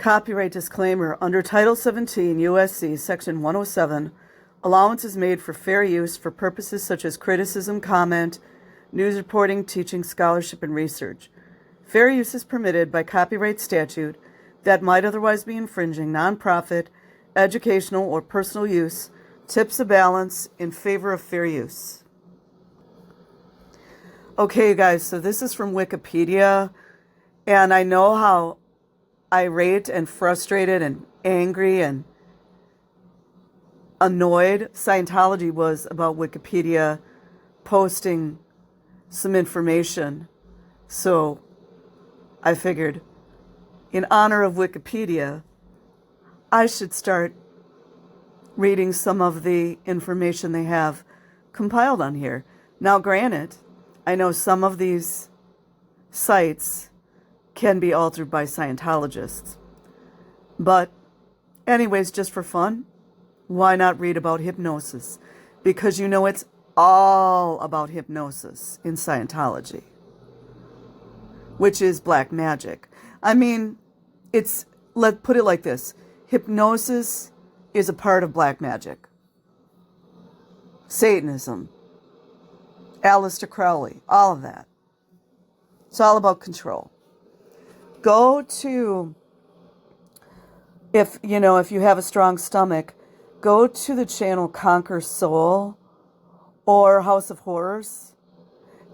Copyright disclaimer. Under Title 17 U.S.C. Section 107, allowance is made for fair use for purposes such as criticism, comment, news reporting, teaching, scholarship, and research. Fair use is permitted by copyright statute that might otherwise be infringing nonprofit, educational, or personal use, tips a balance in favor of fair use. Okay, guys, so this is from Wikipedia, and I know how irate and frustrated and angry and annoyed Scientology was about Wikipedia posting some information. So I figured, in honor of Wikipedia, I should start reading some of the information they have compiled on here. Now, granted, I know some of these sites can be altered by Scientologists. But anyways, just for fun, why not read about hypnosis? Because you know it's all about hypnosis in Scientology, which is black magic. I mean, let's put it like this. Hypnosis is a part of black magic. Satanism, Aleister Crowley, all of that. It's all about control. Go to, if you have a strong stomach, go to the channel Conquer Soul or House of Horrors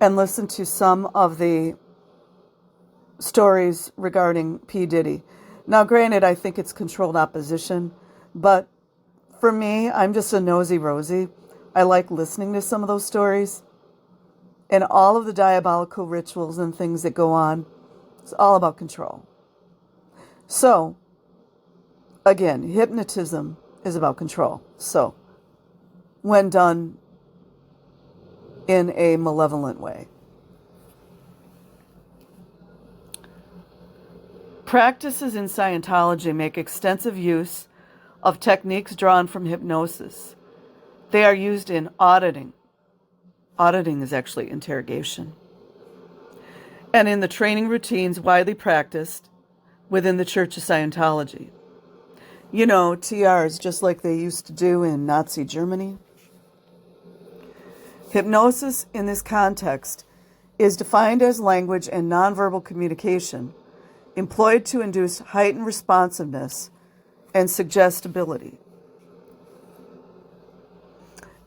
and listen to some of the stories regarding P. Diddy. Now, granted, I think it's controlled opposition, but for me, I'm just a nosy Rosie. I like listening to some of those stories and all of the diabolical rituals and things that go on. It's all about control. So, again, hypnotism is about control. So, when done in a malevolent way. Practices in Scientology make extensive use of techniques drawn from hypnosis. They are used in auditing. Auditing is actually interrogation. And in the training routines widely practiced within the Church of Scientology. You know, TRs, just like they used to do in Nazi Germany. Hypnosis in this context is defined as language and nonverbal communication employed to induce heightened responsiveness and suggestibility.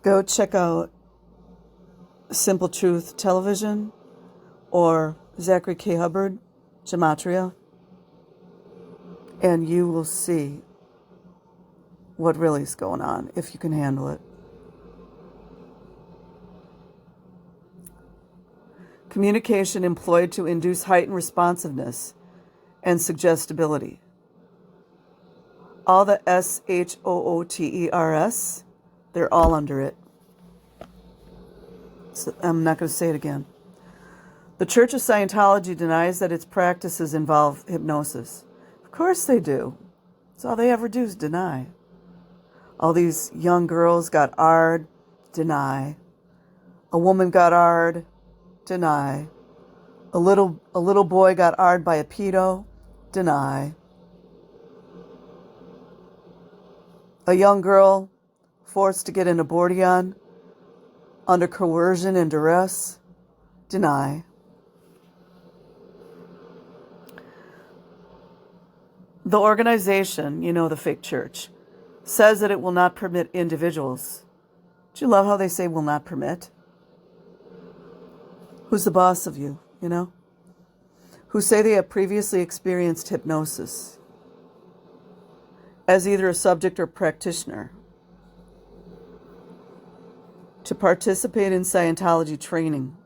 Go check out Simple Truth Television or Zachary K. Hubbard, Gematria, and you will see what really is going on, if you can handle it. Communication employed to induce heightened responsiveness and suggestibility. All the SHOOTERS, they're all under it. So I'm not going to say it again. The Church of Scientology denies that its practices involve hypnosis. Of course they do. That's all they ever do is deny. All these young girls got ARD, deny. A woman got ARD, deny. A little boy got ARD by a pedo, deny. A young girl forced to get an abortion under coercion and duress, deny. The organization, the fake church, says that it will not permit individuals. Do you love how they say will not permit? Who's the boss of you, Who say they have previously experienced hypnosis as either a subject or practitioner to participate in Scientology training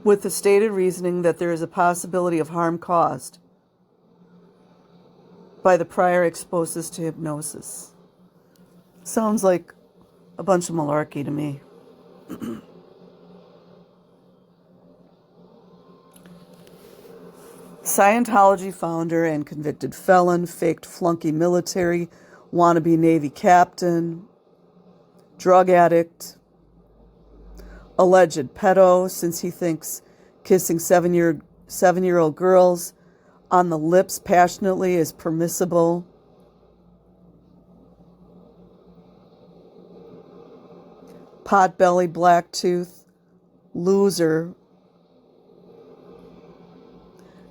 with the stated reasoning that there is a possibility of harm caused by the prior exposures to hypnosis. Sounds like a bunch of malarkey to me. Scientology founder and convicted felon, faked flunky military, wannabe Navy captain, drug addict, alleged pedo since he thinks kissing seven-year-old girls on the lips passionately is permissible. Potbelly, black tooth, loser.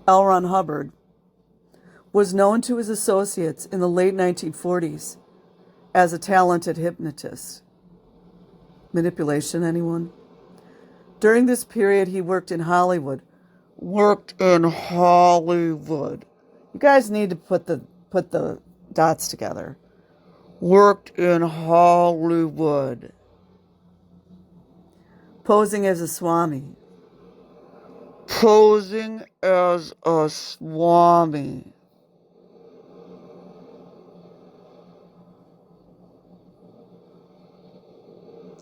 L. Ron Hubbard was known to his associates in the late 1940s as a talented hypnotist. Manipulation, anyone? During this period, he worked in Hollywood. You guys need to put the dots together. Worked in Hollywood. Posing as a swami.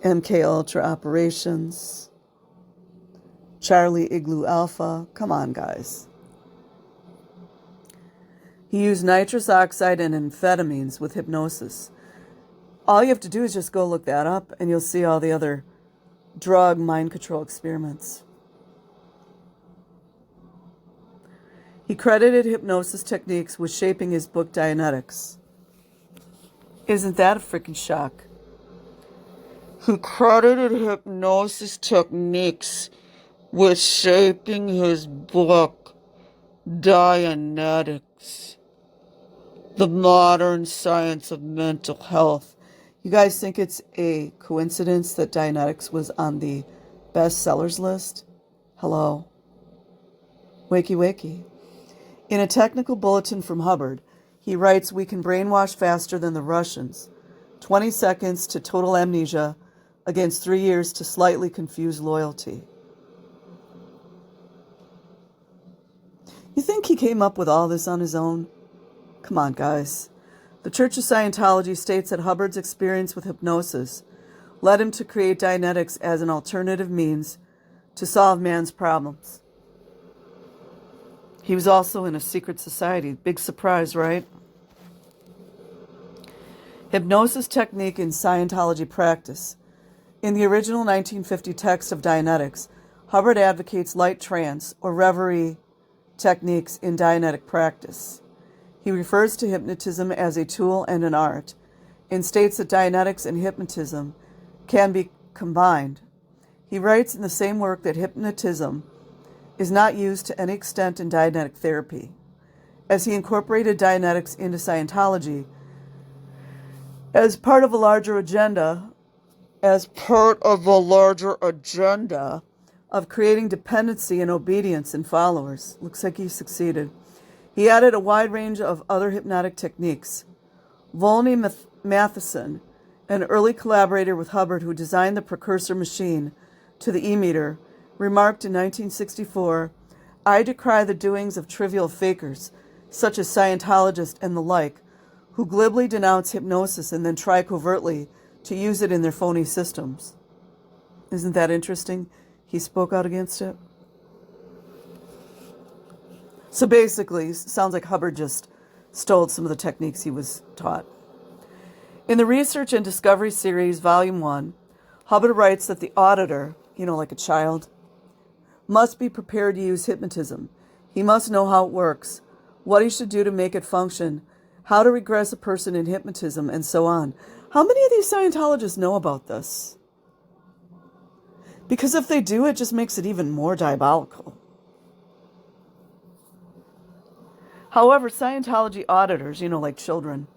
MK Ultra operations. Charlie Igloo Alpha. Come on, guys. He used nitrous oxide and amphetamines with hypnosis. All you have to do is just go look that up, and you'll see all the other drug mind control experiments. He credited hypnosis techniques with shaping his book Dianetics. Isn't that a freaking shock? He credited hypnosis techniques with shaping his book Dianetics, the modern science of mental health. You guys think it's a coincidence that Dianetics was on the bestsellers list? Hello. Wakey, wakey. In a technical bulletin from Hubbard, he writes, "We can brainwash faster than the Russians. 20 seconds to total amnesia against 3 years to slightly confused loyalty." You think he came up with all this on his own? Come on, guys. The Church of Scientology states that Hubbard's experience with hypnosis led him to create Dianetics as an alternative means to solve man's problems. He was also in a secret society. Big surprise, right? Hypnosis technique in Scientology practice. In the original 1950 text of Dianetics, Hubbard advocates light trance or reverie techniques in Dianetic practice. He refers to hypnotism as a tool and an art, and states that Dianetics and hypnotism can be combined. He writes in the same work that hypnotism is not used to any extent in Dianetic therapy, as he incorporated Dianetics into Scientology as part of a larger agenda of creating dependency and obedience in followers. Looks like he succeeded. He added a wide range of other hypnotic techniques. Volney Matheson, an early collaborator with Hubbard who designed the precursor machine to the e-meter, remarked in 1964, "I decry the doings of trivial fakers, such as Scientologists and the like, who glibly denounce hypnosis and then try covertly to use it in their phony systems." Isn't that interesting? He spoke out against it. So basically, sounds like Hubbard just stole some of the techniques he was taught. In the Research and Discovery series, Volume 1, Hubbard writes that the auditor, like a child, must be prepared to use hypnotism. He must know how it works, what he should do to make it function, how to regress a person in hypnotism, and so on. How many of these Scientologists know about this? Because if they do, it just makes it even more diabolical. However, Scientology auditors, like children,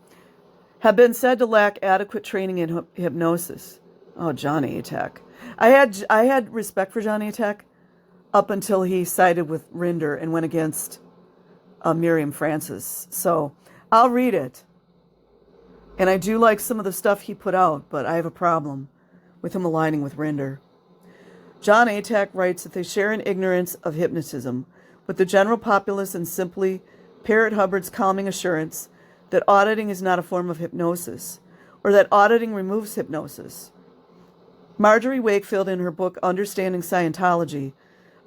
have been said to lack adequate training in hypnosis. Oh, Johnny Attack. I had respect for Johnny Attack up until he sided with Rinder and went against Miriam Francis. So I'll read it. And I do like some of the stuff he put out, but I have a problem with him aligning with Rinder. John Atack writes that they share an ignorance of hypnotism with the general populace and simply parrot Hubbard's calming assurance that auditing is not a form of hypnosis, or that auditing removes hypnosis. Marjorie Wakefield, in her book Understanding Scientology,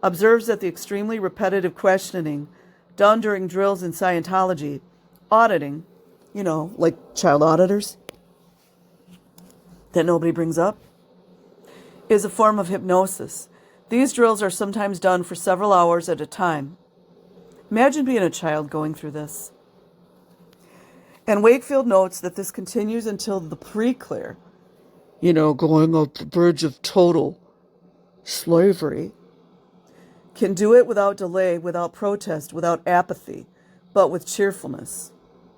observes that the extremely repetitive questioning done during drills in Scientology, auditing, like child auditors, that nobody brings up, is a form of hypnosis. These drills are sometimes done for several hours at a time. Imagine being a child going through this. And Wakefield notes that this continues until the pre-clear, going on the verge of total slavery, can do it without delay, without protest, without apathy, but with cheerfulness.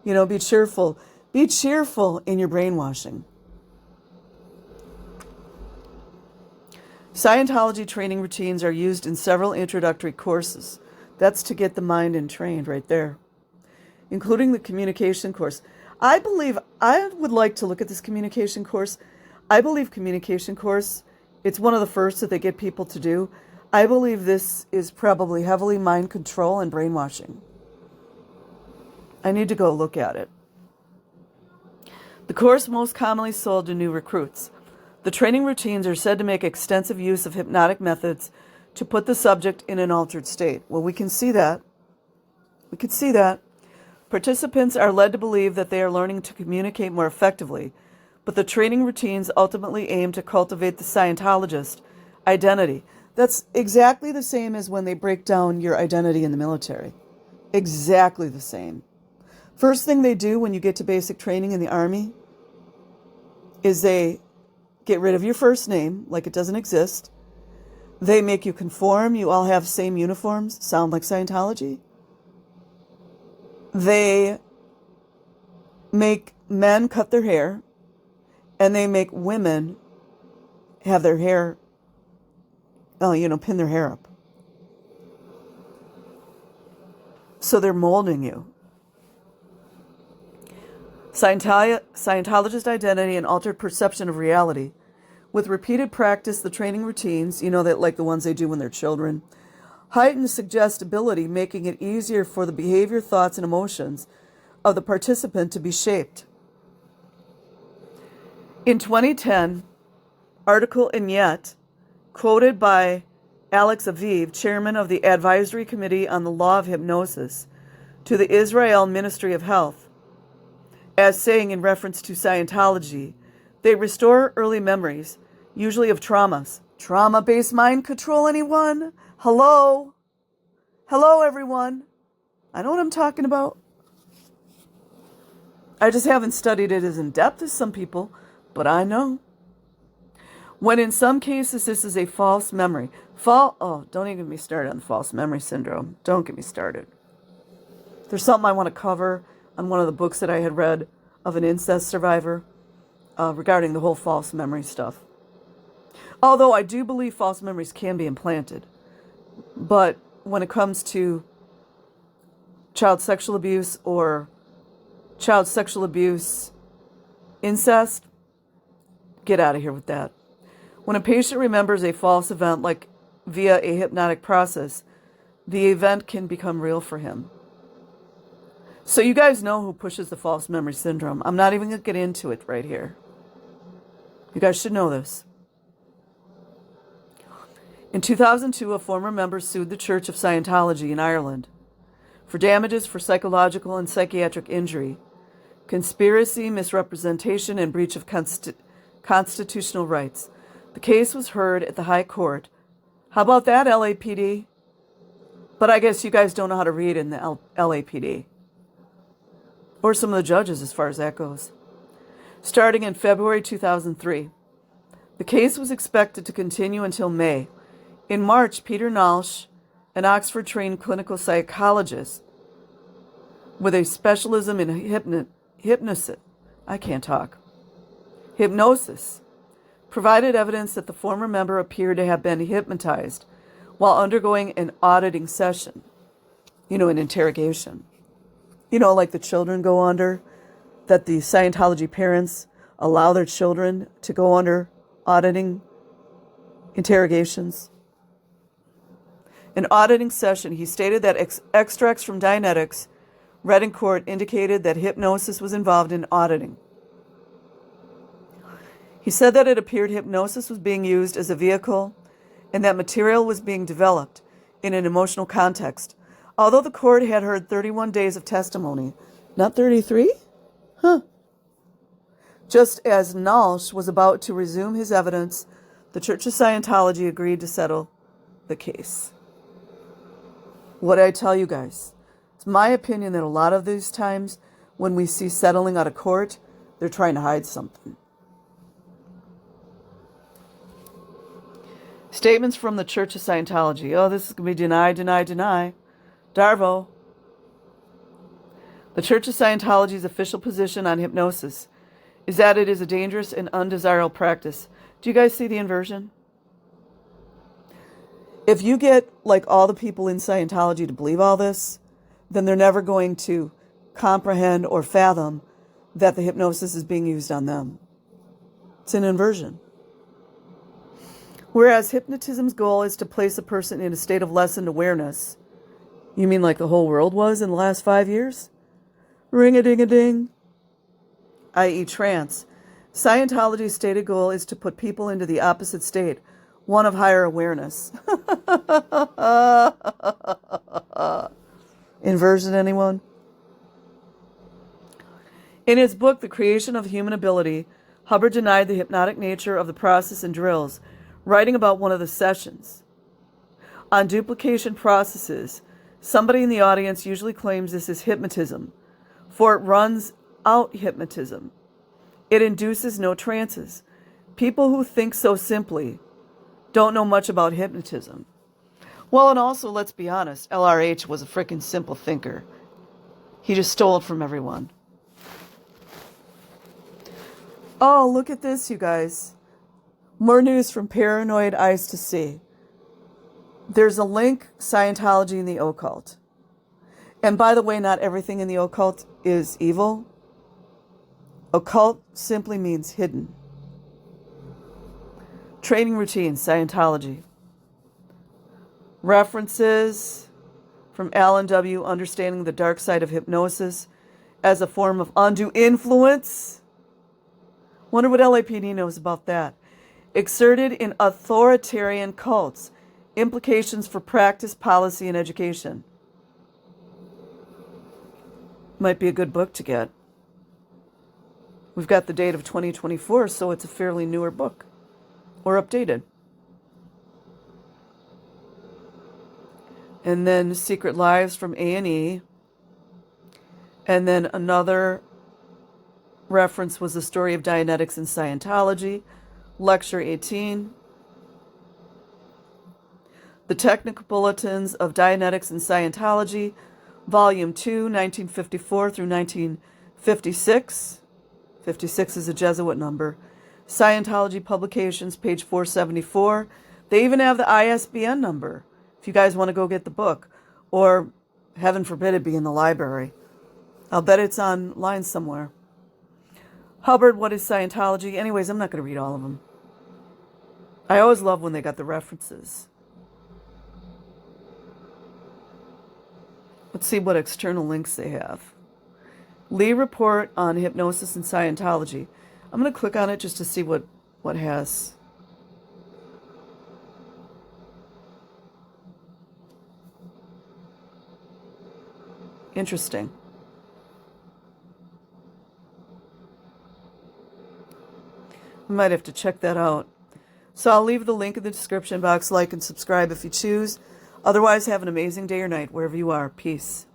Be cheerful. Be cheerful in your brainwashing. Scientology training routines are used in several introductory courses. That's to get the mind entrained right there, including the communication course. I would like to look at this communication course. I believe communication course, it's one of the first that they get people to do. I believe this is probably heavily mind control and brainwashing. I need to go look at it. The course most commonly sold to new recruits. The training routines are said to make extensive use of hypnotic methods to put the subject in an altered state. Well, we can see that. We can see that. Participants are led to believe that they are learning to communicate more effectively, but the training routines ultimately aim to cultivate the Scientologist identity. That's exactly the same as when they break down your identity in the military. Exactly the same. First thing they do when you get to basic training in the Army is they get rid of your first name, like it doesn't exist. They make you conform. You all have same uniforms. Sound like Scientology? They make men cut their hair, and they make women have their hair, pin their hair up. So they're molding you. Scientologist identity and altered perception of reality. With repeated practice, the training routines, that like the ones they do when they're children, heighten suggestibility, making it easier for the behavior, thoughts, and emotions of the participant to be shaped. In 2010, article in Yet, quoted by Alex Aviv, chairman of the Advisory Committee on the Law of Hypnosis, to the Israel Ministry of Health, as saying in reference to Scientology, they restore early memories, usually of traumas. Trauma-based mind control, anyone? Hello? Hello, everyone. I know what I'm talking about. I just haven't studied it as in depth as some people, but I know. When in some cases this is a false memory. Don't even get me started on the false memory syndrome. Don't get me started. There's something I want to cover on one of the books that I had read of an incest survivor regarding the whole false memory stuff. Although I do believe false memories can be implanted. But when it comes to child sexual abuse or child sexual abuse incest, get out of here with that. When a patient remembers a false event, like via a hypnotic process, the event can become real for him. So you guys know who pushes the false memory syndrome. I'm not even going to get into it right here. You guys should know this. In 2002, a former member sued the Church of Scientology in Ireland for damages for psychological and psychiatric injury, conspiracy, misrepresentation, and breach of constitutional rights. The case was heard at the High Court. How about that, LAPD? But I guess you guys don't know how to read in the LAPD. Or some of the judges as far as that goes. Starting in February 2003. The case was expected to continue until May. In March, Peter Nalsh, an Oxford-trained clinical psychologist with a specialism in hypnosis, provided evidence that the former member appeared to have been hypnotized while undergoing an auditing session, an interrogation. Like the children go under, that the Scientology parents allow their children to go under auditing interrogations. An auditing session, he stated that extracts from Dianetics read in court indicated that hypnosis was involved in auditing. He said that it appeared hypnosis was being used as a vehicle and that material was being developed in an emotional context. Although the court had heard 31 days of testimony, not 33? Just as Nalsh was about to resume his evidence, the Church of Scientology agreed to settle the case. What did I tell you guys? It's my opinion that a lot of these times when we see settling out of court, they're trying to hide something. Statements from the Church of Scientology. Oh, this is going to be deny, deny, deny. Darvo. The Church of Scientology's official position on hypnosis is that it is a dangerous and undesirable practice. Do you guys see the inversion? If you get like all the people in Scientology to believe all this, then they're never going to comprehend or fathom that the hypnosis is being used on them. It's an inversion. Whereas hypnotism's goal is to place a person in a state of lessened awareness. You mean like the whole world was in the last 5 years? Ring-a-ding-a-ding. I.e. trance. Scientology's stated goal is to put people into the opposite state, one of higher awareness. Inversion, anyone? In his book, The Creation of Human Ability, Hubbard denied the hypnotic nature of the process and drills, writing about one of the sessions. On duplication processes, somebody in the audience usually claims this is hypnotism, for it runs out hypnotism. It induces no trances. People who think so simply don't know much about hypnotism. Well, and also, let's be honest, LRH was a freaking simple thinker. He just stole it from everyone. Oh, look at this, you guys. More news from Paranoid Eyes to See. There's a link, Scientology and the occult. And by the way, not everything in the occult is evil. Occult simply means hidden. Training routine, Scientology. References from Alan W. Understanding the Dark Side of Hypnosis as a Form of Undue Influence. Wonder what LAPD knows about that. Exerted in authoritarian cults. Implications for practice, policy, and education. Might be a good book to get. We've got the date of 2024, so it's a fairly newer book. Or updated. And then Secret Lives from A&E. And then another reference was the story of Dianetics and Scientology. Lecture 18. The Technical Bulletins of Dianetics and Scientology, Volume 2, 1954 through 1956. 56 is a Jesuit number. Scientology Publications, page 474. They even have the ISBN number, if you guys want to go get the book. Or, heaven forbid, it be in the library. I'll bet it's online somewhere. Hubbard, What is Scientology? Anyways, I'm not going to read all of them. I always love when they got the references. Let's see what external links they have. Lee Report on Hypnosis and Scientology. I'm going to click on it just to see what has. Interesting. We might have to check that out. So I'll leave the link in the description box. Like and subscribe if you choose. Otherwise, have an amazing day or night wherever you are. Peace.